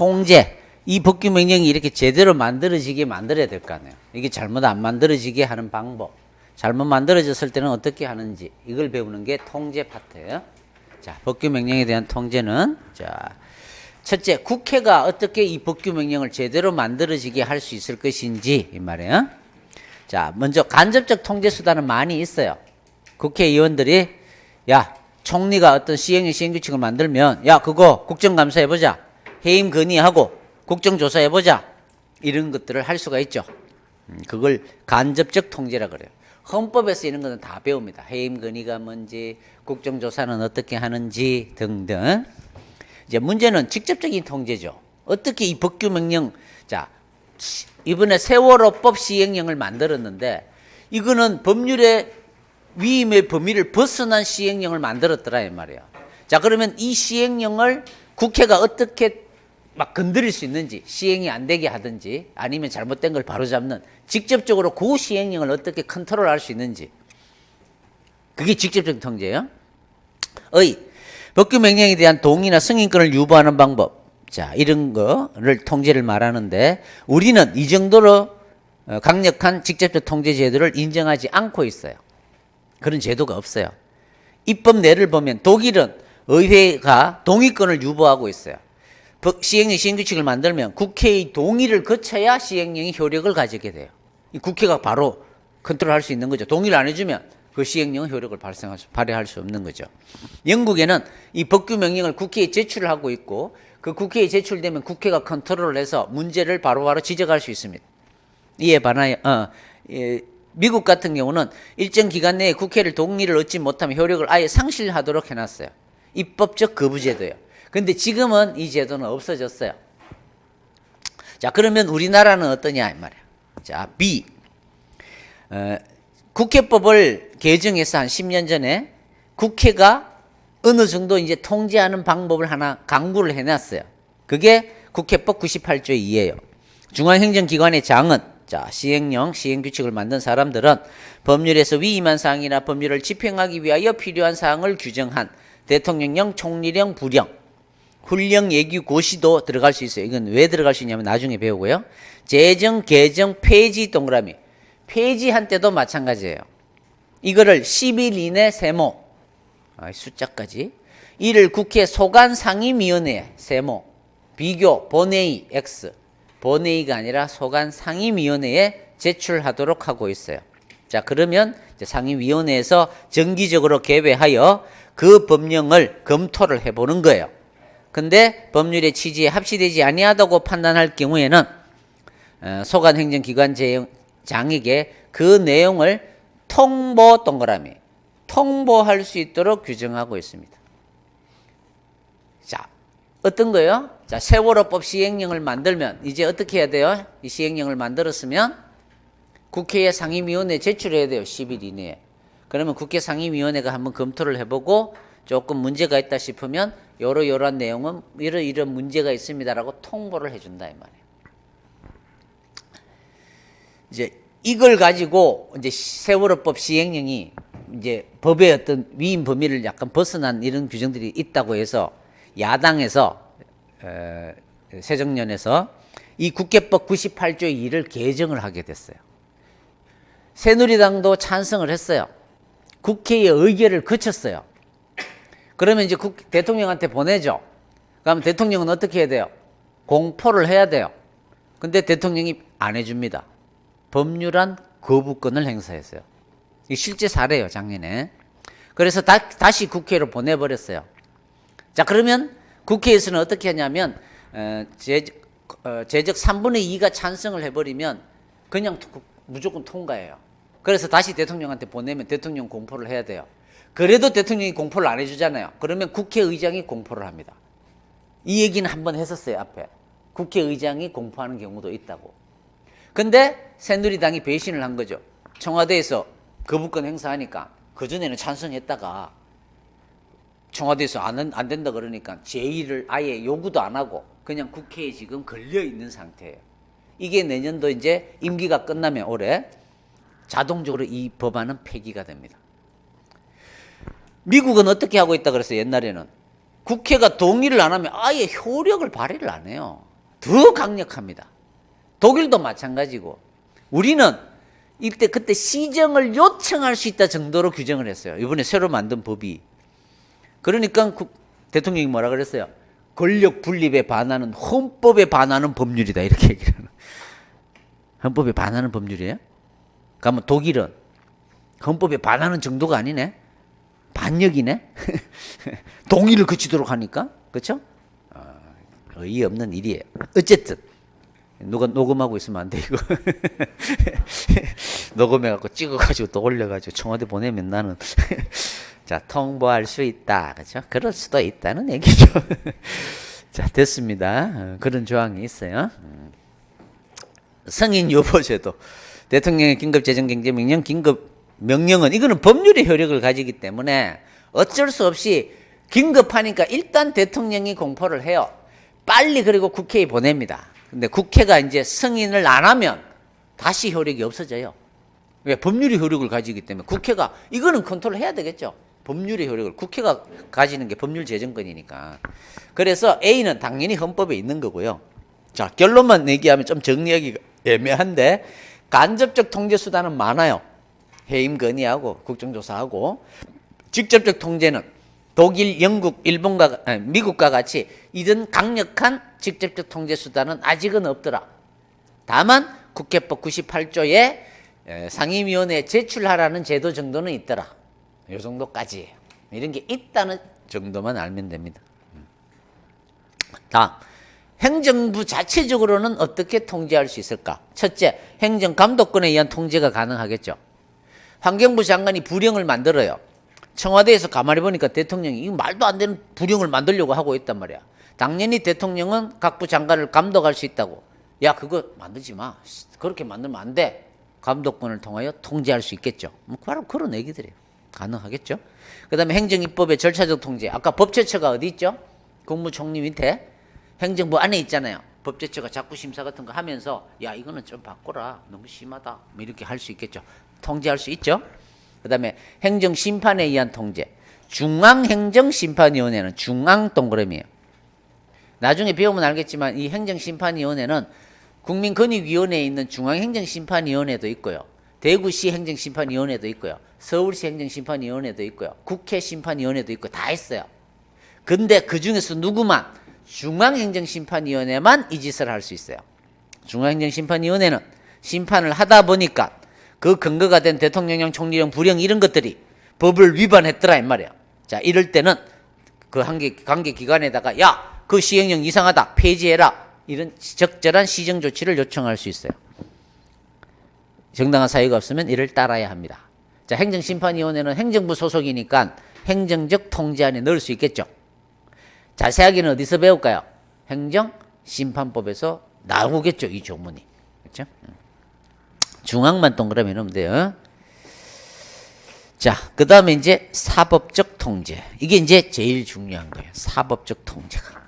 통제, 이 법규 명령이 이렇게 제대로 만들어지게 만들어야 될 거 아니에요. 이게 잘못 안 만들어지게 하는 방법, 잘못 만들어졌을 때는 어떻게 하는지 이걸 배우는 게 통제 파트예요. 자, 법규 명령에 대한 통제는 자, 첫째, 국회가 어떻게 이 법규 명령을 제대로 만들어지게 할 수 있을 것인지 이 말이에요. 자, 먼저 간접적 통제 수단은 많이 있어요. 국회의원들이 야, 총리가 어떤 시행령 시행규칙을 만들면 야, 그거 국정감사해보자, 해임 건의하고 국정조사해보자, 이런 것들을 할 수가 있죠. 그걸 간접적 통제라 그래요. 헌법에서 이런 것은 다 배웁니다. 해임 건의가 뭔지, 국정조사는 어떻게 하는지 등등. 이제 문제는 직접적인 통제죠. 어떻게 이 법규 명령, 자, 이번에 세월호법 시행령을 만들었는데 이거는 법률의 위임의 범위를 벗어난 시행령을 만들었더라 이 말이에요. 자, 그러면 이 시행령을 국회가 어떻게 막 건드릴 수 있는지, 시행이 안 되게 하든지 아니면 잘못된 걸 바로잡는, 직접적으로 그 시행령을 어떻게 컨트롤할 수 있는지, 그게 직접적인 통제예요. 법규 명령에 대한 동의나 승인권을 유보하는 방법, 자, 이런 거를 통제를 말하는데 우리는 이 정도로 강력한 직접적 통제 제도를 인정하지 않고 있어요. 그런 제도가 없어요. 입법례를 보면 독일은 의회가 동의권을 유보하고 있어요. 시행령 시행규칙을 만들면 국회의 동의를 거쳐야 시행령이 효력을 가지게 돼요. 이 국회가 바로 컨트롤할 수 있는 거죠. 동의를 안 해주면 그 시행령은 효력을 발휘할 수 없는 거죠. 영국에는 이 법규 명령을 국회에 제출을 하고 있고 그 국회에 제출되면 국회가 컨트롤을 해서 문제를 바로바로 지적할 수 있습니다. 이에 반하여 미국 같은 경우는 일정 기간 내에 국회를 동의를 얻지 못하면 효력을 아예 상실하도록 해놨어요. 입법적 거부 제도예요. 근데 지금은 이 제도는 없어졌어요. 자, 그러면 우리나라는 어떠냐 이 말이에요. 자, B. 국회법을 개정해서 한 10년 전에 국회가 어느 정도 이제 통제하는 방법을 하나 강구를 해놨어요. 그게 국회법 98조 2예요. 중앙행정기관의 장은, 자, 시행령, 시행규칙을 만든 사람들은 법률에서 위임한 사항이나 법률을 집행하기 위하여 필요한 사항을 규정한 대통령령, 총리령, 부령, 훈령, 예규, 고시도 들어갈 수 있어요. 이건 왜 들어갈 수 있냐면 나중에 배우고요. 제정, 개정, 폐지 동그라미. 폐지한 때도 마찬가지예요. 이거를 10일 이내 세모, 숫자까지. 이를 국회 소관상임위원회 세모, 비교, 본회의 X, 본회의가 아니라 소관상임위원회에 제출하도록 하고 있어요. 자, 그러면 이제 상임위원회에서 정기적으로 개회하여 그 법령을 검토를 해보는 거예요. 근데 법률의 취지에 합치되지 아니하다고 판단할 경우에는 소관행정기관장에게 그 내용을 통보 동그라미, 통보할 수 있도록 규정하고 있습니다. 자, 어떤 거예요? 자, 세월호법 시행령을 만들면 이제 어떻게 해야 돼요? 이 시행령을 만들었으면 국회에 상임위원회에 제출해야 돼요. 10일 이내에. 그러면 국회 상임위원회가 한번 검토를 해보고 조금 문제가 있다 싶으면 이러한 내용은 이런 문제가 있습니다라고 통보를 해준다 이 말이에요. 이제 이걸 가지고 이제 세월호법 시행령이 이제 법의 어떤 위임 범위를 약간 벗어난 이런 규정들이 있다고 해서 야당에서 새정년에서 이 국회법 98조 2를 개정을 하게 됐어요. 새누리당도 찬성을 했어요. 국회의 의결을 거쳤어요. 그러면 이제 대통령한테 보내죠. 그러면 대통령은 어떻게 해야 돼요? 공포를 해야 돼요. 근데 대통령이 안 해줍니다. 법률안 거부권을 행사했어요. 이게 실제 사례예요, 작년에. 그래서 다시 국회로 보내버렸어요. 자, 그러면 국회에서는 어떻게 하냐면 제적 3분의 2가 찬성을 해버리면 그냥 무조건 통과해요. 그래서 다시 대통령한테 보내면 대통령 공포를 해야 돼요. 그래도 대통령이 공포를 안 해주잖아요. 그러면 국회의장이 공포를 합니다. 이 얘기는 한번 했었어요, 앞에. 국회의장이 공포하는 경우도 있다고. 근데 새누리당이 배신을 한 거죠. 청와대에서 거부권 행사하니까 그전에는 찬성했다가 청와대에서 안 된다 그러니까 제의를 아예 요구도 안 하고 그냥 국회에 지금 걸려있는 상태예요. 이게 내년도 이제 임기가 끝나면 올해 자동적으로 이 법안은 폐기가 됩니다. 미국은 어떻게 하고 있다 그랬어요? 옛날에는 국회가 동의를 안 하면 아예 효력을 발휘를 안 해요. 더 강력합니다. 독일도 마찬가지고 우리는 그때 시정을 요청할 수 있다 정도로 규정을 했어요. 이번에 새로 만든 법이. 그러니까 대통령이 뭐라 그랬어요? 권력 분립에 반하는 헌법에 반하는 법률이다 이렇게 얘기를 하는. 헌법에 반하는 법률이에요? 그러면 독일은 헌법에 반하는 정도가 아니네. 반역이네. 동의를 그치도록 하니까 그렇죠? 어이없는 일이에요. 어쨌든 누가 녹음하고 있으면 안 돼 이거. 녹음해갖고 찍어가지고 또 올려가지고 청와대 보내면 나는 자 통보할 수 있다, 그렇죠? 그럴 수도 있다는 얘기죠. 자 됐습니다. 그런 조항이 있어요. 승인 유보제도 대통령의 긴급재정경제명령 긴급명령은 이거는 법률의 효력을 가지기 때문에 어쩔 수 없이 긴급하니까 일단 대통령이 공포를 해요. 빨리 그리고 국회에 보냅니다. 근데 국회가 이제 승인을 안 하면 다시 효력이 없어져요. 왜? 법률의 효력을 가지기 때문에 국회가 이거는 컨트롤 해야 되겠죠. 법률의 효력을 국회가 가지는 게 법률 제정권이니까. 그래서 A는 당연히 헌법에 있는 거고요. 자 결론만 얘기하면 좀 정리하기가 애매한데 간접적 통제 수단은 많아요. 해임 건의하고 국정조사하고 직접적 통제는 독일, 영국, 미국과 같이 이런 강력한 직접적 통제 수단은 아직은 없더라. 다만 국회법 98조에 상임위원회에 제출하라는 제도 정도는 있더라. 이 정도까지예요. 이런 게 있다는 정도만 알면 됩니다. 다음, 행정부 자체적으로는 어떻게 통제할 수 있을까? 첫째, 행정감독권에 의한 통제가 가능하겠죠. 환경부 장관이 부령을 만들어요. 청와대에서 가만히 보니까 대통령이 이 말도 안 되는 부령을 만들려고 하고 있단 말이야. 당연히 대통령은 각부 장관을 감독할 수 있다고. 야 그거 만들지 마. 그렇게 만들면 안 돼. 감독권을 통하여 통제할 수 있겠죠. 바로 그런 얘기들이에요. 가능하겠죠. 그 다음에 행정입법의 절차적 통제. 아까 법제처가 어디 있죠? 국무총리 밑에 행정부 안에 있잖아요. 법제처가 자꾸 심사 같은 거 하면서 야 이거는 좀 바꿔라. 너무 심하다. 뭐 이렇게 할 수 있겠죠. 통제할 수 있죠. 그 다음에 행정심판에 의한 통제. 중앙행정심판위원회는 중앙 동그라미예요. 나중에 배우면 알겠지만 이 행정심판위원회는 국민권익위원회에 있는 중앙행정심판위원회도 있고요. 대구시 행정심판위원회도 있고요. 서울시 행정심판위원회도 있고요. 국회심판위원회도 있고 다 있어요. 근데 그 중에서 누구만 중앙행정심판위원회만 이 짓을 할 수 있어요. 중앙행정심판위원회는 심판을 하다 보니까 그 근거가 된 대통령령, 총리령, 부령 이런 것들이 법을 위반했더라 이 말이야. 자 이럴 때는 그 관계 기관에다가 야 그 시행령 이상하다 폐지해라 이런 적절한 시정 조치를 요청할 수 있어요. 정당한 사유가 없으면 이를 따라야 합니다. 자 행정심판위원회는 행정부 소속이니까 행정적 통제 안에 넣을 수 있겠죠. 자세하게는 어디서 배울까요? 행정심판법에서 나오겠죠 이 조문이. 그렇죠? 중앙만 동그라미 넣으면 돼요. 자, 그 다음에 이제 사법적 통제. 이게 이제 제일 중요한 거예요. 사법적 통제가.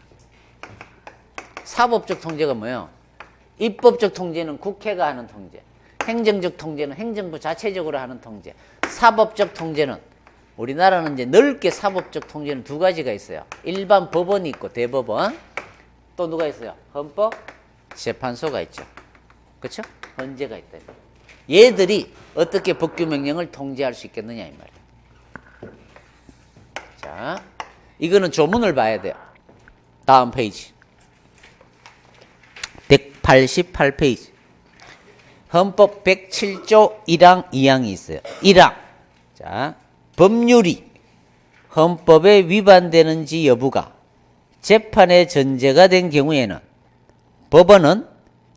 사법적 통제가 뭐예요? 입법적 통제는 국회가 하는 통제. 행정적 통제는 행정부 자체적으로 하는 통제. 사법적 통제는 우리나라는 이제 넓게 사법적 통제는 두 가지가 있어요. 일반 법원이 있고 대법원. 또 누가 있어요? 헌법재판소가 있죠. 그렇죠? 헌재가 있다. 얘들이 어떻게 법규명령을 통제할 수 있겠느냐 이 말이에요. 자, 이거는 조문을 봐야 돼요. 다음 페이지 188페이지 헌법 107조 1항 2항이 있어요. 1항 자 법률이 헌법에 위반되는지 여부가 재판의 전제가 된 경우에는 법원은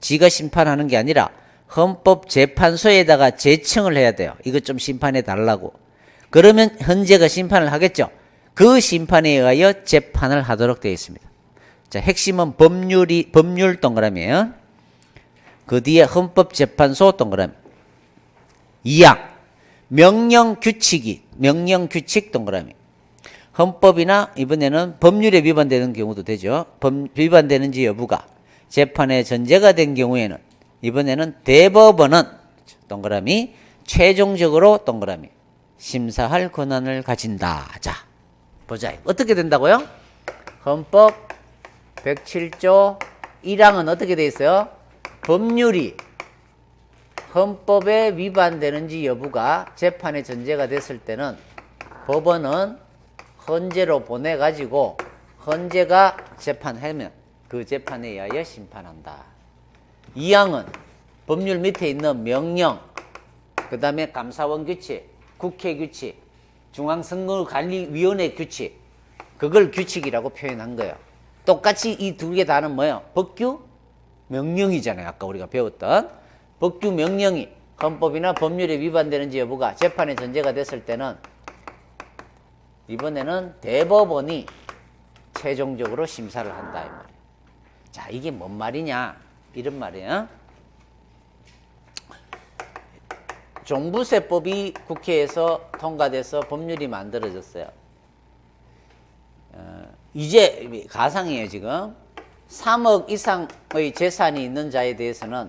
지가 심판하는 게 아니라 헌법재판소에다가 제청을 해야 돼요. 이것 좀 심판해 달라고. 그러면 헌재가 심판을 하겠죠. 그 심판에 의하여 재판을 하도록 되어 있습니다. 자, 핵심은 법률 동그라미예요. 그 뒤에 헌법재판소 동그라미. 2항 명령규칙 동그라미. 헌법이나 이번에는 법률에 위반되는 경우도 되죠. 위반되는지 여부가 재판의 전제가 된 경우에는 이번에는 대법원은 동그라미 최종적으로 동그라미 심사할 권한을 가진다. 자, 보자. 어떻게 된다고요? 헌법 107조 1항은 어떻게 돼 있어요? 법률이 헌법에 위반되는지 여부가 재판의 전제가 됐을 때는 법원은 헌재로 보내가지고 헌재가 재판하면 그 재판에 의하여 심판한다. 2항은 법률 밑에 있는 명령, 그 다음에 감사원 규칙, 국회 규칙, 중앙선거관리위원회 규칙, 그걸 규칙이라고 표현한 거예요. 똑같이 이 두 개 다는 뭐예요? 법규 명령이잖아요. 아까 우리가 배웠던 법규 명령이 헌법이나 법률에 위반되는지 여부가 재판의 전제가 됐을 때는 이번에는 대법원이 최종적으로 심사를 한다 이 말이에요. 자, 이게 뭔 말이냐? 이런 말이에요. 종부세법이 국회에서 통과돼서 법률이 만들어졌어요. 이제 가상이에요. 지금 3억 이상의 재산이 있는 자에 대해서는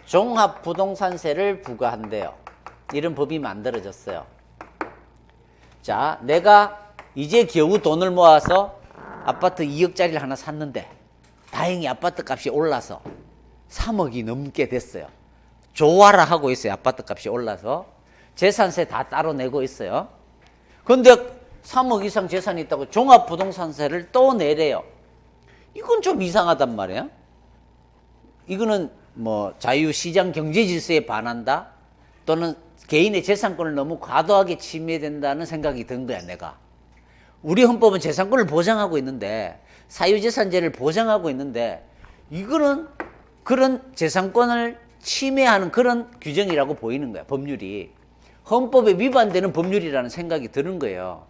종합부동산세를 부과한대요. 이런 법이 만들어졌어요. 자, 내가 이제 겨우 돈을 모아서 아파트 2억짜리를 하나 샀는데 다행히 아파트 값이 올라서 3억이 넘게 됐어요. 좋아라 하고 있어요. 아파트 값이 올라서 재산세 다 따로 내고 있어요. 근데 3억 이상 재산이 있다고 종합부동산세를 또 내래요. 이건 좀 이상하단 말이에요. 이거는 뭐 자유시장 경제질서에 반한다, 또는 개인의 재산권을 너무 과도하게 침해된다는 생각이 든 거야. 내가 우리 헌법은 재산권을 보장하고 있는데, 사유재산제를 보장하고 있는데, 이거는 그런 재산권을 침해하는 그런 규정이라고 보이는 거야. 법률이 헌법에 위반되는 법률이라는 생각이 드는 거예요.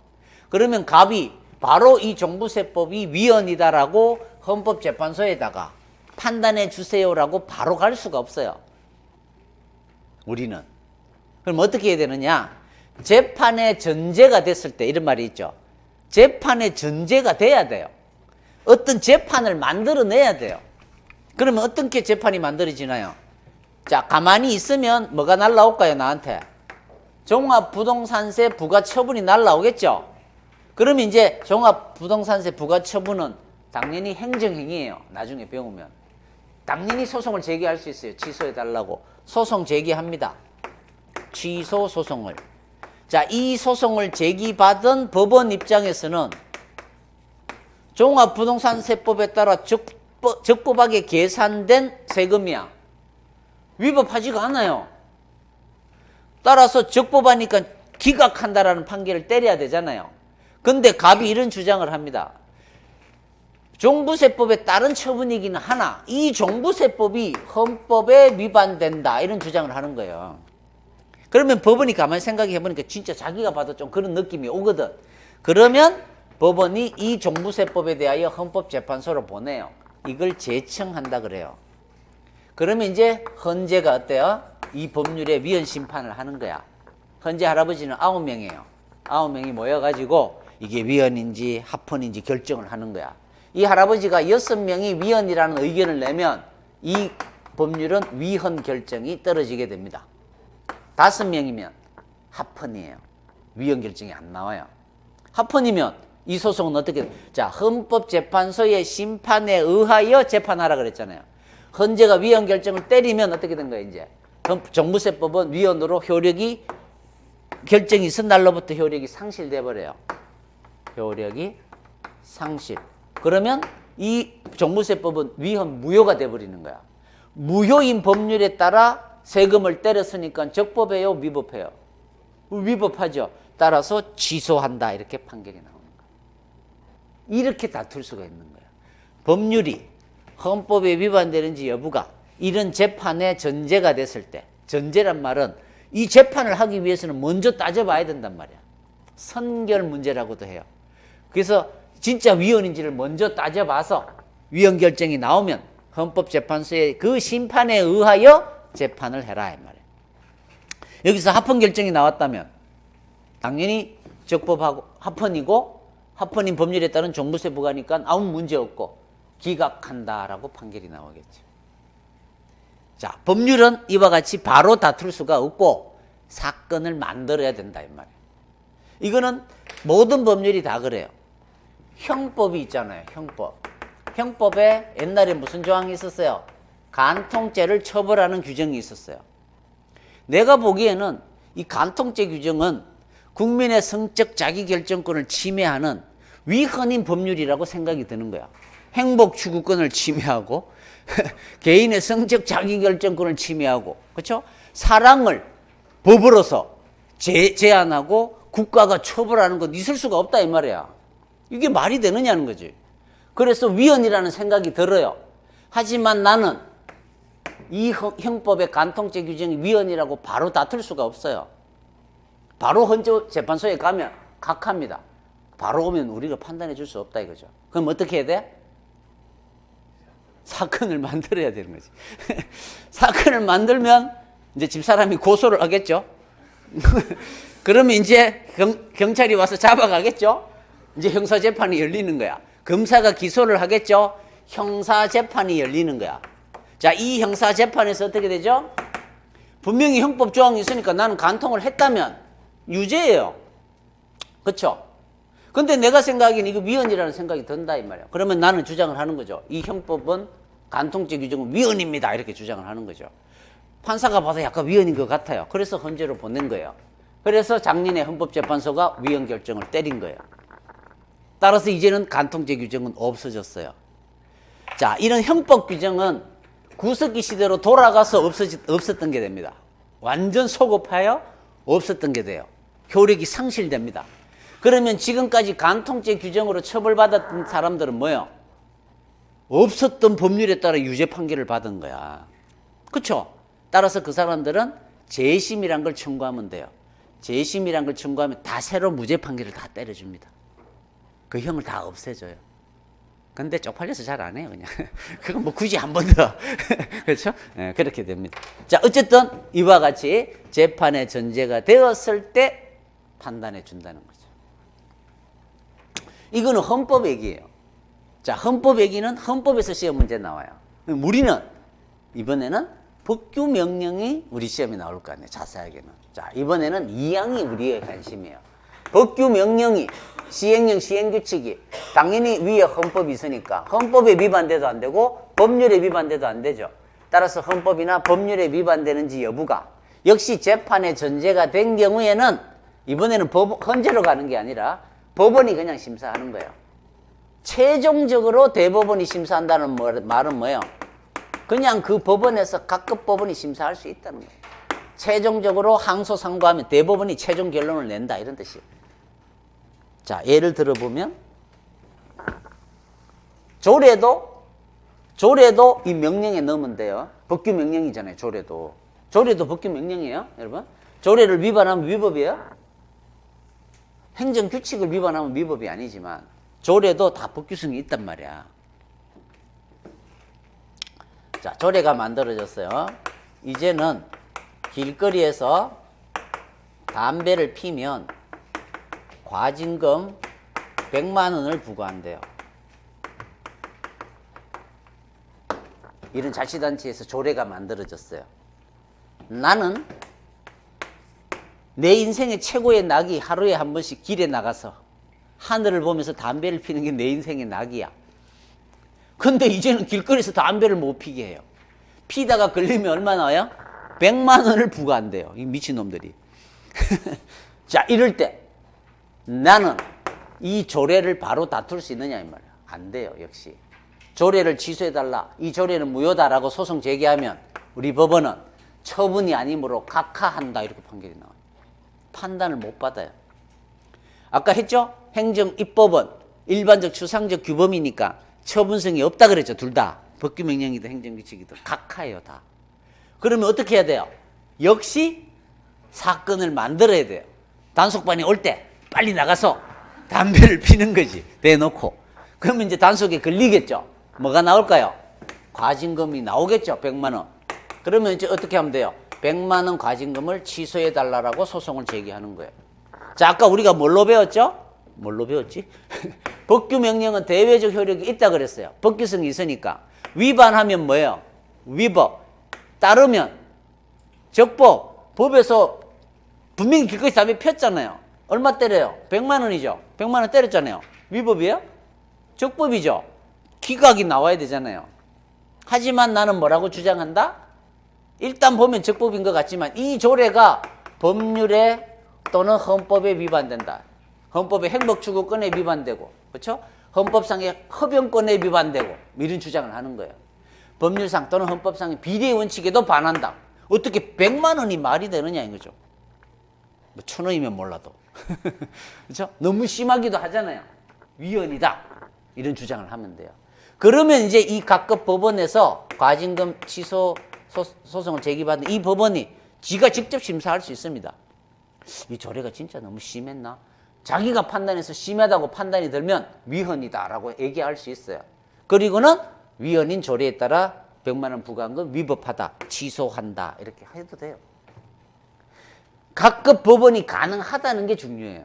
그러면 갑이 바로 이 종부세법이 위헌이다라고 헌법재판소에다가 판단해 주세요라고 바로 갈 수가 없어요. 우리는. 그럼 어떻게 해야 되느냐? 재판의 전제가 됐을 때, 이런 말이 있죠. 재판의 전제가 돼야 돼요. 어떤 재판을 만들어내야 돼요. 그러면 어떻게 재판이 만들어지나요? 자, 가만히 있으면 뭐가 날라올까요? 나한테 종합부동산세 부과처분이 날라오겠죠. 그러면 이제 종합부동산세 부과처분은 당연히 행정행위예요. 나중에 배우면 당연히 소송을 제기할 수 있어요. 취소해달라고 소송 제기합니다. 취소 소송을. 자, 이 소송을 제기받은 법원 입장에서는 종합부동산세법에 따라 적법하게 계산된 세금이야. 위법하지가 않아요. 따라서 적법하니까 기각한다라는 판결을 때려야 되잖아요. 근데 갑이 이런 주장을 합니다. 종부세법에 따른 처분이기는 하나 이 종부세법이 헌법에 위반된다, 이런 주장을 하는 거예요. 그러면 법원이 가만히 생각해 보니까 진짜 자기가 봐도 좀 그런 느낌이 오거든. 그러면 법원이 이 종부세법에 대하여 헌법재판소로 보내요. 이걸 제청한다 그래요. 그러면 이제 헌재가 어때요? 이 법률에 위헌 심판을 하는 거야. 헌재 할아버지는 9명이에요. 9명이 모여가지고 이게 위헌인지 합헌인지 결정을 하는 거야. 이 할아버지가 6명이 위헌이라는 의견을 내면 이 법률은 위헌 결정이 떨어지게 됩니다. 5명이면 합헌이에요. 위헌 결정이 안 나와요. 합헌이면 이 소송은 어떻게 돼요? 자, 헌법재판소의 심판에 의하여 재판하라 그랬잖아요. 헌재가 위헌 결정을 때리면 어떻게 된 거예요? 이제 종부세법은 위헌으로 효력이, 결정이 있은 날로부터 효력이 상실돼 버려요. 효력이 상실. 그러면 이 종부세법은 위헌 무효가 돼 버리는 거야. 무효인 법률에 따라 세금을 때렸으니까 적법해요, 위법해요? 위법하죠. 따라서 취소한다, 이렇게 판결이 나오는 거야. 이렇게 다툴 수가 있는 거야. 법률이 헌법에 위반되는지 여부가 이런 재판의 전제가 됐을 때, 전제란 말은 이 재판을 하기 위해서는 먼저 따져봐야 된단 말이야. 선결 문제라고도 해요. 그래서 진짜 위헌인지를 먼저 따져봐서 위헌 결정이 나오면 헌법재판소의 그 심판에 의하여 재판을 해라 이 말이에요. 여기서 합헌 결정이 나왔다면 당연히 적법하고 합헌이고, 합헌인 법률에 따른 종부세 부과니까 아무 문제 없고 기각한다라고 판결이 나오겠죠. 자, 법률은 이와 같이 바로 다툴 수가 없고 사건을 만들어야 된다 이 말이에요. 이거는 모든 법률이 다 그래요. 형법이 있잖아요. 형법. 형법에 옛날에 무슨 조항이 있었어요? 간통죄를 처벌하는 규정이 있었어요. 내가 보기에는 이 간통죄 규정은 국민의 성적 자기결정권을 침해하는 위헌인 법률이라고 생각이 드는 거야. 행복 추구권을 침해하고 개인의 성적 자기결정권을 침해하고, 그렇죠? 사랑을 법으로서 제한하고 국가가 처벌하는 것 있을 수가 없다 이 말이야. 이게 말이 되느냐는 거지. 그래서 위헌이라는 생각이 들어요. 하지만 나는 이 형법의 간통죄 규정이 위헌이라고 바로 다툴 수가 없어요. 바로 헌재재판소에 가면 각합니다. 바로 오면 우리가 판단해 줄 수 없다 이거죠. 그럼 어떻게 해야 돼? 사건을 만들어야 되는 거지. 사건을 만들면 이제 집사람이 고소를 하겠죠. 그러면 이제 경찰이 와서 잡아가겠죠. 이제 형사재판이 열리는 거야. 검사가 기소를 하겠죠. 형사재판이 열리는 거야. 자, 이 형사재판에서 어떻게 되죠? 분명히 형법 조항이 있으니까 나는 간통을 했다면 유죄예요. 그렇죠? 근데 내가 생각하기엔 이거 위헌이라는 생각이 든다 이 말이야. 그러면 나는 주장을 하는 거죠. 이 형법은 간통죄 규정은 위헌입니다. 이렇게 주장을 하는 거죠. 판사가 봐도 약간 위헌인 것 같아요. 그래서 헌재로 보낸 거예요. 그래서 작년에 헌법재판소가 위헌 결정을 때린 거예요. 따라서 이제는 간통죄 규정은 없어졌어요. 자, 이런 형법 규정은 구석기 시대로 돌아가서 없었던 게 됩니다. 완전 소급하여 없었던 게 돼요. 효력이 상실됩니다. 그러면 지금까지 간통죄 규정으로 처벌받았던 사람들은 뭐예요? 없었던 법률에 따라 유죄 판결을 받은 거야. 그렇죠? 따라서 그 사람들은 재심이란 걸 청구하면 돼요. 재심이란 걸 청구하면 다 새로 무죄 판결을 다 때려줍니다. 그 형을 다 없애줘요. 근데 쪽팔려서 잘 안 해요, 그냥. 그건 뭐 굳이 한 번 더. 그렇죠? 네, 그렇게 됩니다. 자, 어쨌든 이와 같이 재판의 전제가 되었을 때 판단해 준다는 거죠. 이거는 헌법 얘기예요. 자, 헌법 얘기는 헌법에서 시험 문제 나와요. 우리는 이번에는 법규 명령이 우리 시험에 나올 거 아니에요, 자세하게는. 자, 이번에는 2항이 우리의 관심이에요. 법규 명령이 시행령 시행규칙이 당연히 위에 헌법이 있으니까 헌법에 위반돼도 안 되고 법률에 위반돼도 안 되죠. 따라서 헌법이나 법률에 위반되는지 여부가 역시 재판의 전제가 된 경우에는 이번에는 헌재로 가는 게 아니라 법원이 그냥 심사하는 거예요. 최종적으로 대법원이 심사한다는 말은 뭐예요? 그냥 그 법원에서 각급 법원이 심사할 수 있다는 거예요. 최종적으로 항소 상고하면 대법원이 최종 결론을 낸다 이런 뜻이에요. 자, 예를 들어보면 조례도 이 명령에 넣으면 돼요. 법규 명령이잖아요. 조례도 법규 명령이에요. 여러분, 조례를 위반하면 위법이에요. 행정규칙을 위반하면 위법이 아니지만 조례도 다 법규성이 있단 말이야. 자, 조례가 만들어졌어요. 이제는 길거리에서 담배를 피면 과징금 100만 원을 부과한대요. 이런 자치단체에서 조례가 만들어졌어요. 나는 내 인생의 최고의 낙이 하루에 한 번씩 길에 나가서 하늘을 보면서 담배를 피는 게 내 인생의 낙이야. 근데 이제는 길거리에서 담배를 못 피게 해요. 피다가 걸리면 얼마 나와요? 100만 원을 부과한대요. 이 미친놈들이. 자, 이럴 때 나는 이 조례를 바로 다툴 수 있느냐 이 말이야. 안 돼요. 역시 조례를 취소해달라, 이 조례는 무효다라고 소송 제기하면 우리 법원은 처분이 아니므로 각하한다 이렇게 판결이 나와요. 판단을 못 받아요. 아까 했죠? 행정입법은 일반적 추상적 규범이니까 처분성이 없다 그랬죠. 둘 다 법규명령이든 행정규칙이든 각하예요 다. 그러면 어떻게 해야 돼요? 역시 사건을 만들어야 돼요. 단속반이 올 때 빨리 나가서 담배를 피는 거지. 대놓고. 그러면 이제 단속에 걸리겠죠. 뭐가 나올까요? 과징금이 나오겠죠. 100만 원. 그러면 이제 어떻게 하면 돼요? 100만 원 과징금을 취소해달라고 소송을 제기하는 거예요. 자, 아까 우리가 뭘로 배웠죠? 뭘로 배웠지? 법규명령은 대외적 효력이 있다 그랬어요. 법규성이 있으니까. 위반하면 뭐예요? 위법. 따르면 적법. 법에서 분명히 길거리 담배 폈잖아요. 얼마 때려요? 100만 원이죠. 100만 원 때렸잖아요. 위법이에요? 적법이죠. 피각이 나와야 되잖아요. 하지만 나는 뭐라고 주장한다? 일단 보면 적법인 것 같지만 이 조례가 법률에 또는 헌법에 위반된다. 헌법의 행복추구권에 위반되고, 그렇죠? 헌법상의 흡연권에 위반되고 이런 주장을 하는 거예요. 법률상 또는 헌법상의 비례 원칙에도 반한다. 어떻게 100만 원이 말이 되느냐 이거죠. 뭐 1,000원이면 몰라도. 그렇죠? 너무 심하기도 하잖아요. 위헌이다. 이런 주장을 하면 돼요. 그러면 이제 이 각급 법원에서 과징금 취소 소송을 제기받는 이 법원이 지가 직접 심사할 수 있습니다. 이 조례가 진짜 너무 심했나? 자기가 판단해서 심하다고 판단이 들면 위헌이다라고 얘기할 수 있어요. 그리고는 위헌인 조례에 따라 100만 원 부과한 건 위법하다, 취소한다 이렇게 해도 돼요. 각급 법원이 가능하다는 게 중요해요.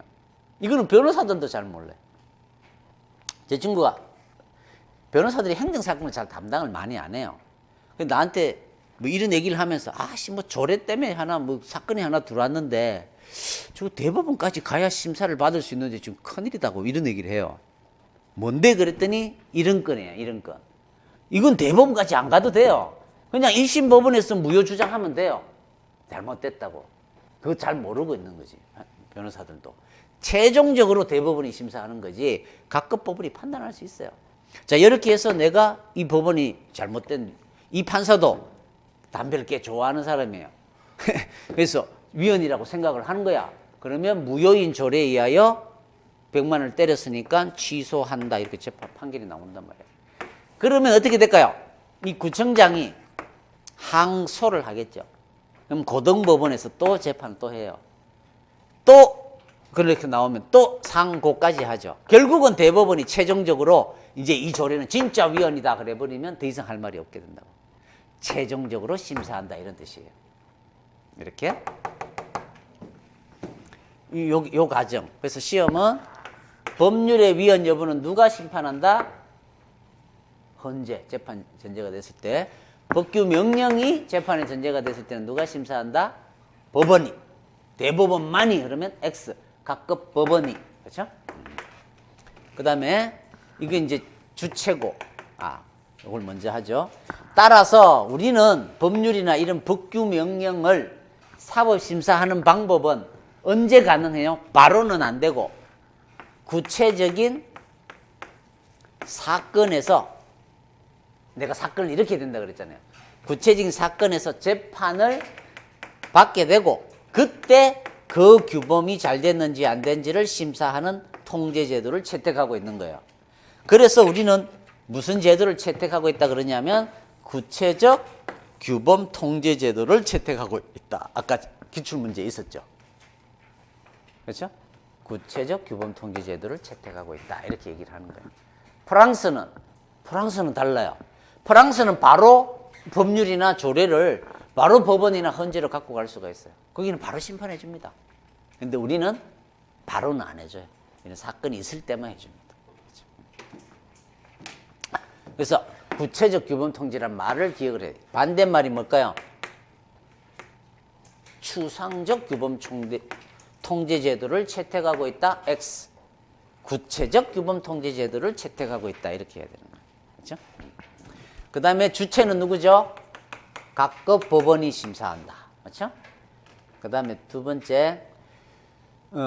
이거는 변호사들도 잘 몰라요. 제 친구가 변호사들이 행정사건을 잘 담당을 많이 안 해요. 나한테 뭐 이런 얘기를 하면서 뭐 조례 때문에 하나 뭐 사건이 하나 들어왔는데 저 대법원까지 가야 심사를 받을 수 있는데 지금 큰일이다고 이런 얘기를 해요. 뭔데 그랬더니 이런 건이에요. 이런 건. 이건 대법원까지 안 가도 돼요. 그냥 1심 법원에서 무효 주장하면 돼요. 잘못됐다고. 그거 잘 모르고 있는 거지. 변호사들도. 최종적으로 대법원이 심사하는 거지 각급 법원이 판단할 수 있어요. 자, 이렇게 해서 내가 이 법원이 잘못된, 이 판사도 담배를 꽤 좋아하는 사람이에요. 그래서 위헌이라고 생각을 하는 거야. 그러면 무효인 조례에 의하여 100만 원을 때렸으니까 취소한다. 이렇게 재판 판결이 나온단 말이에요. 그러면 어떻게 될까요? 이 구청장이 항소를 하겠죠. 그럼 고등법원에서 또 재판을 또 해요. 또 그렇게 나오면 또 상고까지 하죠. 결국은 대법원이 최종적으로 이제 이 조례는 진짜 위헌이다 그래버리면 더 이상 할 말이 없게 된다고. 최종적으로 심사한다 이런 뜻이에요. 이렇게 요 과정. 그래서 시험은 법률의 위헌 여부는 누가 심판한다? 헌재, 재판 전제가 됐을 때. 법규 명령이 재판의 전제가 됐을 때는 누가 심사한다? 법원이. 대법원만이 그러면 X. 각급 법원이. 그렇죠? 그 다음에 이게 이제 주체고. 이걸 먼저 하죠. 따라서 우리는 법률이나 이런 법규 명령을 사법심사하는 방법은 언제 가능해요? 바로는 안 되고 구체적인 사건에서, 내가 사건을 이렇게 된다 그랬잖아요. 구체적인 사건에서 재판을 받게 되고 그때 그 규범이 잘 됐는지 안 됐는지를 심사하는 통제제도를 채택하고 있는 거예요. 그래서 우리는 무슨 제도를 채택하고 있다 그러냐면 구체적 규범 통제제도를 채택하고 있다. 아까 기출문제에 있었죠. 그렇죠? 구체적 규범 통제제도를 채택하고 있다. 이렇게 얘기를 하는 거예요. 프랑스는 달라요. 프랑스는 바로 법률이나 조례를 바로 법원이나 헌재로 갖고 갈 수가 있어요. 거기는 바로 심판해 줍니다. 근데 우리는 바로는 안 해줘요. 이런 사건이 있을 때만 해줍니다. 그래서 구체적 규범 통제란 말을 기억을 해야 돼요. 반대말이 뭘까요? 추상적 규범 통제제도를 채택하고 있다. X. 구체적 규범 통제제도를 채택하고 있다. 이렇게 해야 되는 거예요. 그렇죠? 그 다음에 주체는 누구죠? 각급 법원이 심사한다. 그렇죠? 그 다음에 두 번째,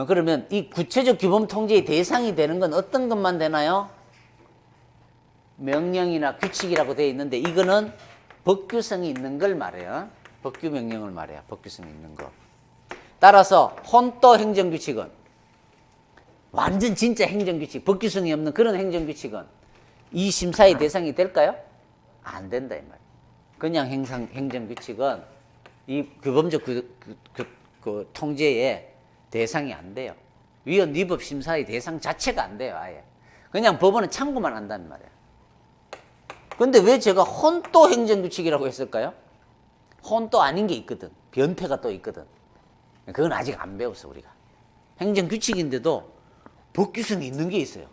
그러면 이 구체적 규범 통제의 대상이 되는 건 어떤 것만 되나요? 명령이나 규칙이라고 되어 있는데 이거는 법규성이 있는 걸 말해요. 법규 명령을 말해요. 법규성이 있는 거. 따라서 혼또 행정규칙은 완전 진짜 행정규칙, 법규성이 없는 그런 행정규칙은 이 심사의 대상이 될까요? 안 된다 이 말이에요. 그냥 행정규칙은 이 규범적 그 통제의 대상이 안 돼요. 위헌 위법 심사의 대상 자체가 안 돼요. 아예. 그냥 법원은 참고만 한다는 말이에요. 근데 왜 제가 혼또 행정규칙이라고 했을까요? 혼또 아닌 게 있거든. 변태가 또 있거든. 그건 아직 안 배웠어 우리가. 행정규칙인데도 법규성이 있는 게 있어요.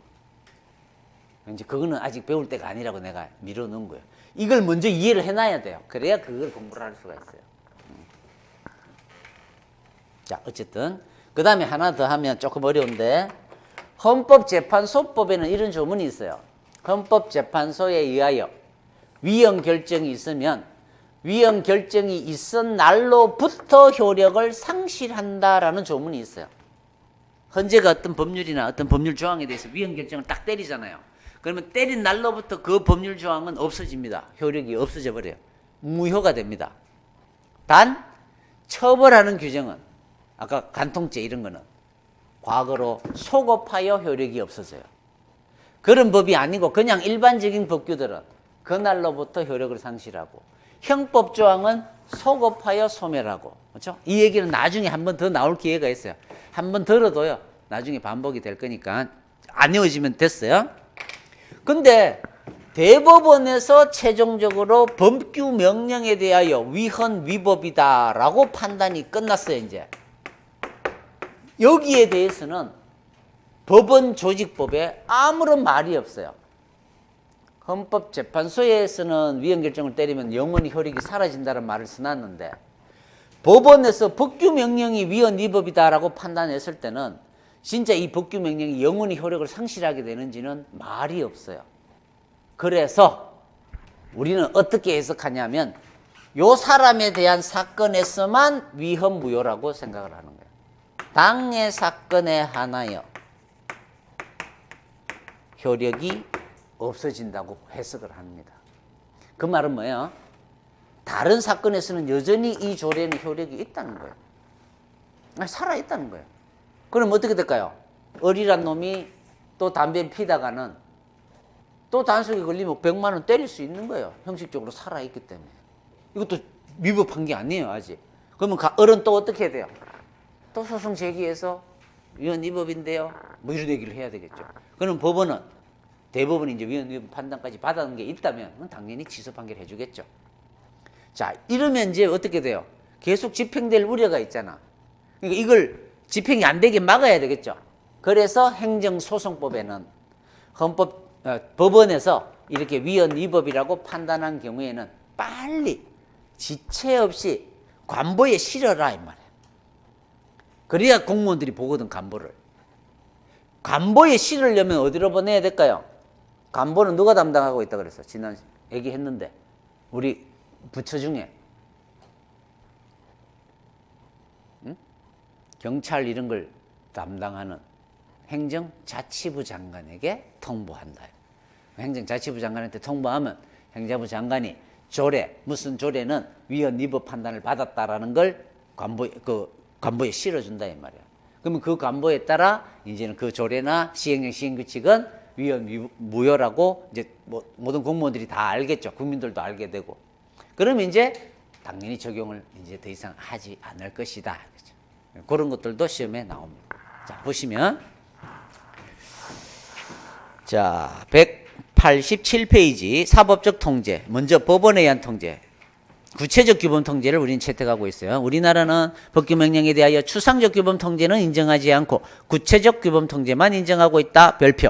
이제 그거는 아직 배울 때가 아니라고 내가 밀어놓은 거예요. 이걸 먼저 이해를 해놔야 돼요. 그래야 그걸 공부를 할 수가 있어요. 자, 어쨌든 그 다음에 하나 더 하면 조금 어려운데 헌법재판소법에는 이런 조문이 있어요. 헌법재판소에 의하여 위헌 결정이 있으면 위헌 결정이 있은 날로부터 효력을 상실한다라는 조문이 있어요. 헌재가 어떤 법률이나 어떤 법률 조항에 대해서 위헌 결정을 딱 때리잖아요. 그러면 때린 날로부터 그 법률 조항은 없어집니다. 효력이 없어져 버려요. 무효가 됩니다. 단 처벌하는 규정은 아까 간통죄 이런 거는 과거로 소급하여 효력이 없어져요. 그런 법이 아니고 그냥 일반적인 법규들은 그날로부터 효력을 상실하고 형법 조항은 소급하여 소멸하고 그렇죠? 이 얘기는 나중에 한 번 더 나올 기회가 있어요. 한 번 들어도요. 나중에 반복이 될 거니까 안 외워지면 됐어요. 근데 대법원에서 최종적으로 법규 명령에 대하여 위헌 위법이다라고 판단이 끝났어요. 이제 여기에 대해서는 법원 조직법에 아무런 말이 없어요. 헌법재판소에서는 위헌 결정을 때리면 영원히 효력이 사라진다는 말을 써놨는데 법원에서 법규 명령이 위헌 위법이다라고 판단했을 때는 진짜 이 법규 명령이 영원히 효력을 상실하게 되는지는 말이 없어요. 그래서 우리는 어떻게 해석하냐면 요 사람에 대한 사건에서만 위헌 무효라고 생각을 하는 거예요. 당의 사건에 한하여 효력이 없어진다고 해석을 합니다. 그 말은 뭐예요? 다른 사건에서는 여전히 이 조례는 효력이 있다는 거예요. 살아있다는 거예요. 그럼 어떻게 될까요? 어리란 놈이 또 담배 피다가는 또 단속에 걸리면 100만 원 때릴 수 있는 거예요. 형식적으로 살아있기 때문에. 이것도 위법한 게 아니에요, 아직. 그러면 어른 또 어떻게 해야 돼요? 또 소송 제기해서 위헌 위법인데요. 뭐 이런 얘기를 해야 되겠죠. 그럼 법원은 대법원이 이제 위헌 위법 판단까지 받아는 게 있다면 당연히 취소 판결 해주겠죠. 자, 이러면 이제 어떻게 돼요? 계속 집행될 우려가 있잖아. 그러니까 이걸 집행이 안 되게 막아야 되겠죠. 그래서 행정소송법에는 법원에서 이렇게 위헌 위법이라고 판단한 경우에는 빨리 지체 없이 관보에 실어라 이 말이에요. 그래야 공무원들이 보거든, 관보를. 관보에 실으려면 어디로 보내야 될까요? 관보는 누가 담당하고 있다 그랬어? 지난 얘기했는데 우리 부처 중에 경찰 이런 걸 담당하는 행정자치부 장관에게 통보한다. 행정자치부 장관한테 통보하면 행정부 장관이 조례, 무슨 조례는 위헌 위법 판단을 받았다라는 걸 관보에 실어준다 이 말이야. 그러면 그 관보에 따라 이제는 그 조례나 시행령 시행규칙은 위헌 무효라고 이제 모든 공무원들이 다 알겠죠. 국민들도 알게 되고. 그러면 이제 당연히 적용을 이제 더 이상 하지 않을 것이다. 그렇죠? 그런 것들도 시험에 나옵니다. 자, 보시면 자, 187페이지 사법적 통제. 먼저 법원에 의한 통제. 구체적 규범 통제를 우리는 채택하고 있어요. 우리나라는 법규 명령에 대하여 추상적 규범 통제는 인정하지 않고 구체적 규범 통제만 인정하고 있다. 별표.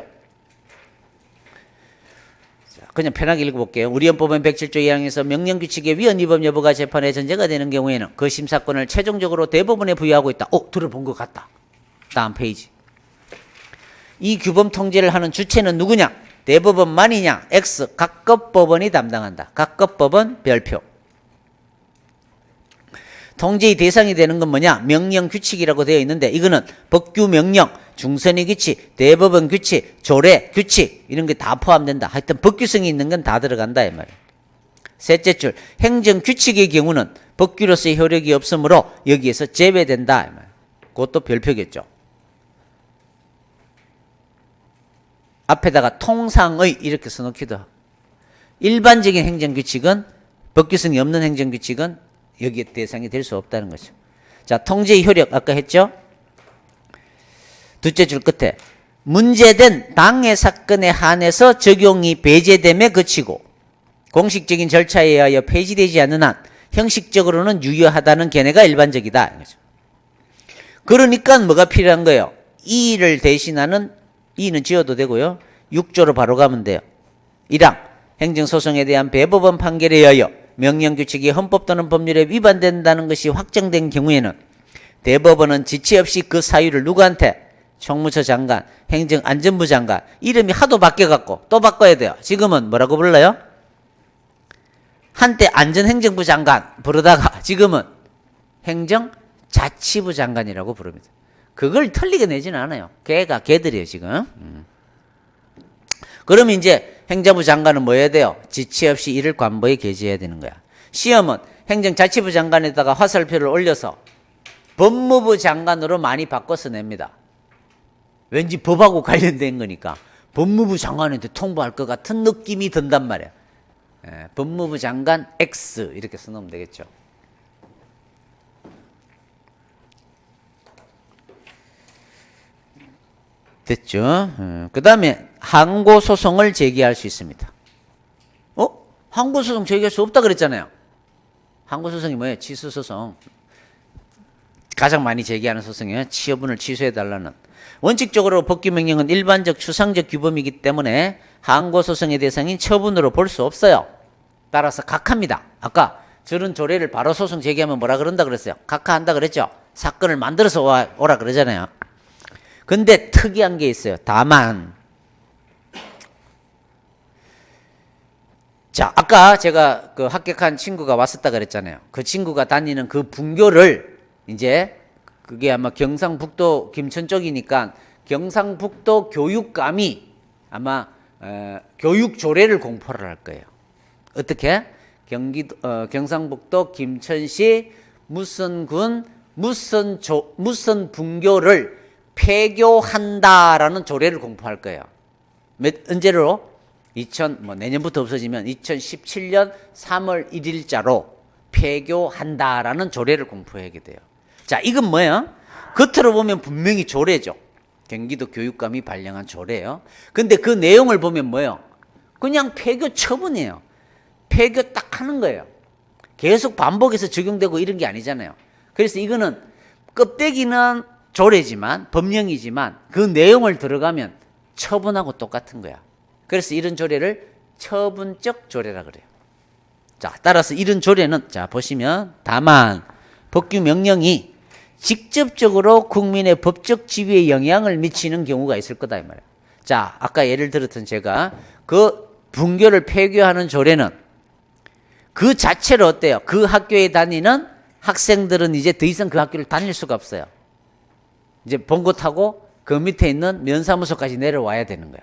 자, 그냥 편하게 읽어볼게요. 우리 헌법은 107조 2항에서 명령규칙의 위헌 위법 여부가 재판에 전제가 되는 경우에는 그 심사권을 최종적으로 대법원에 부여하고 있다. 들어본 것 같다. 다음 페이지. 이 규범 통제를 하는 주체는 누구냐? 대법원만이냐? X. 각급 법원이 담당한다. 각급 법원 별표. 통제의 대상이 되는 건 뭐냐? 명령 규칙이라고 되어 있는데 이거는 법규 명령, 중선의 규칙, 대법원 규칙, 조례 규칙 이런 게 다 포함된다. 하여튼 법규성이 있는 건 다 들어간다 이 말이에요. 셋째 줄, 행정 규칙의 경우는 법규로서의 효력이 없으므로 여기에서 제외된다 이 말이에요. 그것도 별표겠죠. 앞에다가 통상의 이렇게 써놓기도 하고. 일반적인 행정규칙은 법규성이 없는 행정규칙은 여기에 대상이 될 수 없다는 거죠. 자, 통제의 효력 아까 했죠? 둘째 줄 끝에 문제된 당해 사건에 한해서 적용이 배제됨에 그치고 공식적인 절차에 의하여 폐지되지 않는 한 형식적으로는 유효하다는 견해가 일반적이다. 그러니까 뭐가 필요한 거예요? 이를 대신하는 이는 지어도 되고요. 6조로 바로 가면 돼요. 1항 행정소송에 대한 대법원 판결에 의하여 명령규칙이 헌법 또는 법률에 위반된다는 것이 확정된 경우에는 대법원은 지체 없이 그 사유를 누구한테? 총무처 장관, 행정안전부 장관 이름이 하도 바뀌어갖고 또 바꿔야 돼요. 지금은 뭐라고 불러요? 한때 안전행정부 장관 부르다가 지금은 행정자치부 장관이라고 부릅니다. 그걸 틀리게 내지는 않아요. 걔들이에요 지금. 그러면 이제 행자부 장관은 뭐 해야 돼요? 지체 없이 이를 관보에 게재해야 되는 거야. 시험은 행정자치부 장관에다가 화살표를 올려서 법무부 장관으로 많이 바꿔서 냅니다. 왠지 법하고 관련된 거니까 법무부 장관한테 통보할 것 같은 느낌이 든단 말이야. 법무부 장관 X 이렇게 써놓으면 되겠죠. 됐죠? 그 다음에 항고소송을 제기할 수 있습니다. 항고소송 제기할 수 없다 그랬잖아요. 항고소송이 뭐예요? 취소소송. 가장 많이 제기하는 소송이에요. 취업운을 취소해달라는. 원칙적으로 법규명령은 일반적 추상적 규범이기 때문에 항고소송의 대상인 처분으로 볼 수 없어요. 따라서 각하입니다. 아까 저런 조례를 바로 소송 제기하면 뭐라 그런다 그랬어요? 각하한다 그랬죠? 사건을 만들어서 오라 그러잖아요. 근데 특이한 게 있어요. 다만 자, 아까 제가 그 합격한 친구가 왔었다 그랬잖아요. 그 친구가 다니는 그 분교를 이제 그게 아마 경상북도 김천 쪽이니까 경상북도 교육감이 아마 교육 조례를 공포를 할 거예요. 어떻게? 경상북도 김천시 무슨 무슨 분교를 폐교한다라는 조례를 공포할 거예요. 언제로? 내년부터 없어지면 2017년 3월 1일자로 폐교한다라는 조례를 공포하게 돼요. 자, 이건 뭐예요? 겉으로 보면 분명히 조례죠. 경기도 교육감이 발령한 조례예요. 근데 그 내용을 보면 뭐예요? 그냥 폐교 처분이에요. 폐교 딱 하는 거예요. 계속 반복해서 적용되고 이런 게 아니잖아요. 그래서 이거는 껍데기는 조례지만 법령이지만 그 내용을 들어가면 처분하고 똑같은 거야. 그래서 이런 조례를 처분적 조례라 그래요. 자, 따라서 이런 조례는 자 보시면 다만 법규 명령이 직접적으로 국민의 법적 지위에 영향을 미치는 경우가 있을 거다 이 말이에요. 자, 아까 예를 들었던 제가 그 분교를 폐교하는 조례는 그 자체로 어때요? 그 학교에 다니는 학생들은 이제 더 이상 그 학교를 다닐 수가 없어요. 이제 본고 타고 그 밑에 있는 면사무소까지 내려와야 되는 거야.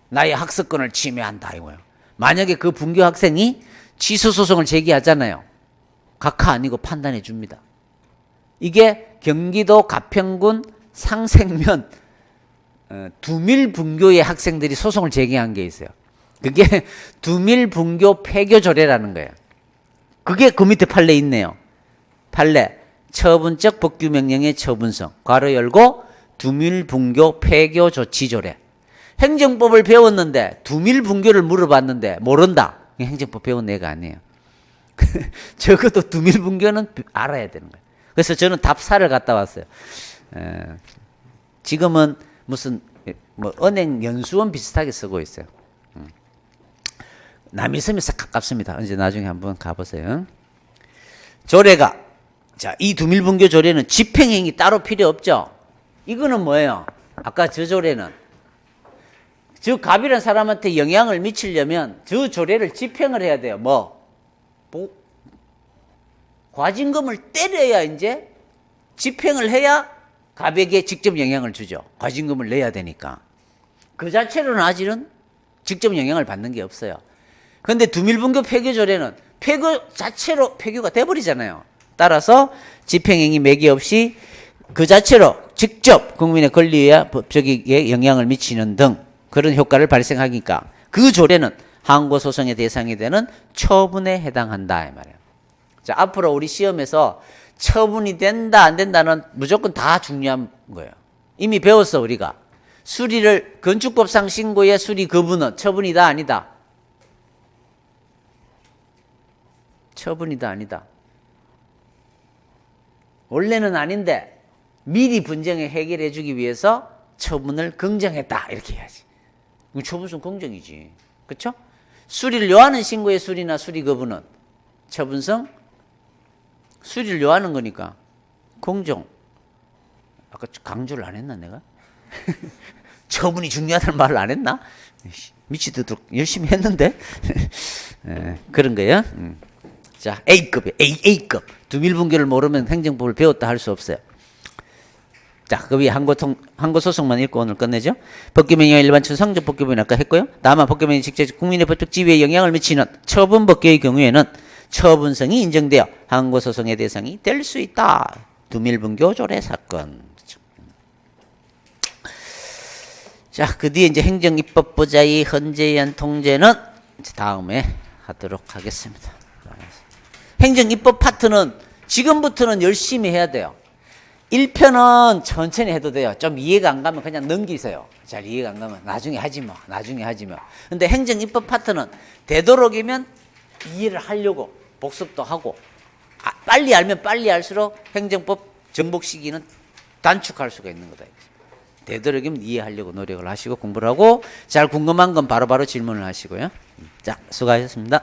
나의 학습권을 침해한다 이거예요. 만약에 그 분교 학생이 취소 소송을 제기하잖아요. 각하 아니고 판단해 줍니다. 이게 경기도 가평군 상생면 두밀 분교의 학생들이 소송을 제기한 게 있어요. 그게 두밀 분교 폐교 조례라는 거예요. 그게 그 밑에 판례 있네요. 판례 처분적 법규 명령의 처분성 괄호 열고 두밀 분교 폐교 조치 조례. 행정법을 배웠는데 두밀 분교를 물어봤는데 모른다. 행정법 배운 애가 아니에요. 적어도 두밀 분교는 알아야 되는 거예요. 그래서 저는 답사를 갔다 왔어요. 지금은 무슨 은행 연수원 비슷하게 쓰고 있어요. 남이섬에서 가깝습니다. 언제 나중에 한번 가보세요. 조례가 자, 이 두밀 분교 조례는 집행행위 따로 필요 없죠. 이거는 뭐예요? 아까 저 조례는 저 갑이라는 사람한테 영향을 미치려면 저 조례를 집행을 해야 돼요. 과징금을 때려야 이제 집행을 해야 갑에게 직접 영향을 주죠. 과징금을 내야 되니까. 그 자체로는 아직은 직접 영향을 받는 게 없어요. 그런데 두밀분교 폐교 조례는 폐교 자체로 폐교가 돼버리잖아요. 따라서 집행행위 매개 없이 그 자체로 직접 국민의 권리에 법적인 영향을 미치는 등 그런 효과를 발생하니까 그 조례는 항고소송의 대상이 되는 처분에 해당한다 이 말이에요. 자, 앞으로 우리 시험에서 처분이 된다 안 된다는 무조건 다 중요한 거예요. 이미 배웠어 우리가. 수리를 건축법상 신고의 수리 거부는 처분이다 아니다? 처분이다 아니다? 원래는 아닌데 미리 분쟁을 해결해 주기 위해서 처분을 긍정했다 이렇게 해야지. 그럼 처분성 긍정이지. 그렇죠? 수리를 요하는 신고의 수리나 수리 거부는 처분성 수리를 요하는 거니까 긍정. 아까 강조를 안 했나 내가? 처분이 중요하다는 말을 안 했나? 미치도록 열심히 했는데. 그런 거예요. 자, A급이에요. A급. 두밀분교를 모르면 행정법을 배웠다 할 수 없어요. 자, 그 위에 항고소송만 읽고 오늘 끝내죠. 법규명령 일반처 성적 법규명은 아까 했고요. 다만 법규명령이 직접 국민의 법적 지위에 영향을 미치는 처분 법규의 경우에는 처분성이 인정되어 항고소송의 대상이 될 수 있다. 두밀분교 조례 사건. 자, 그 뒤에 이제 행정입법부자의 헌재의안 통제는 이제 다음에 하도록 하겠습니다. 행정입법 파트는 지금부터는 열심히 해야 돼요. 1편은 천천히 해도 돼요. 좀 이해가 안 가면 그냥 넘기세요. 잘 이해가 안 가면 나중에 하지 뭐. 근데 행정입법 파트는 되도록이면 이해를 하려고 복습도 하고 빨리 알면 빨리 알수록 행정법 정복 시기는 단축할 수가 있는 거다. 되도록이면 이해하려고 노력을 하시고 공부를 하고 잘 궁금한 건 바로바로 질문을 하시고요. 자, 수고하셨습니다.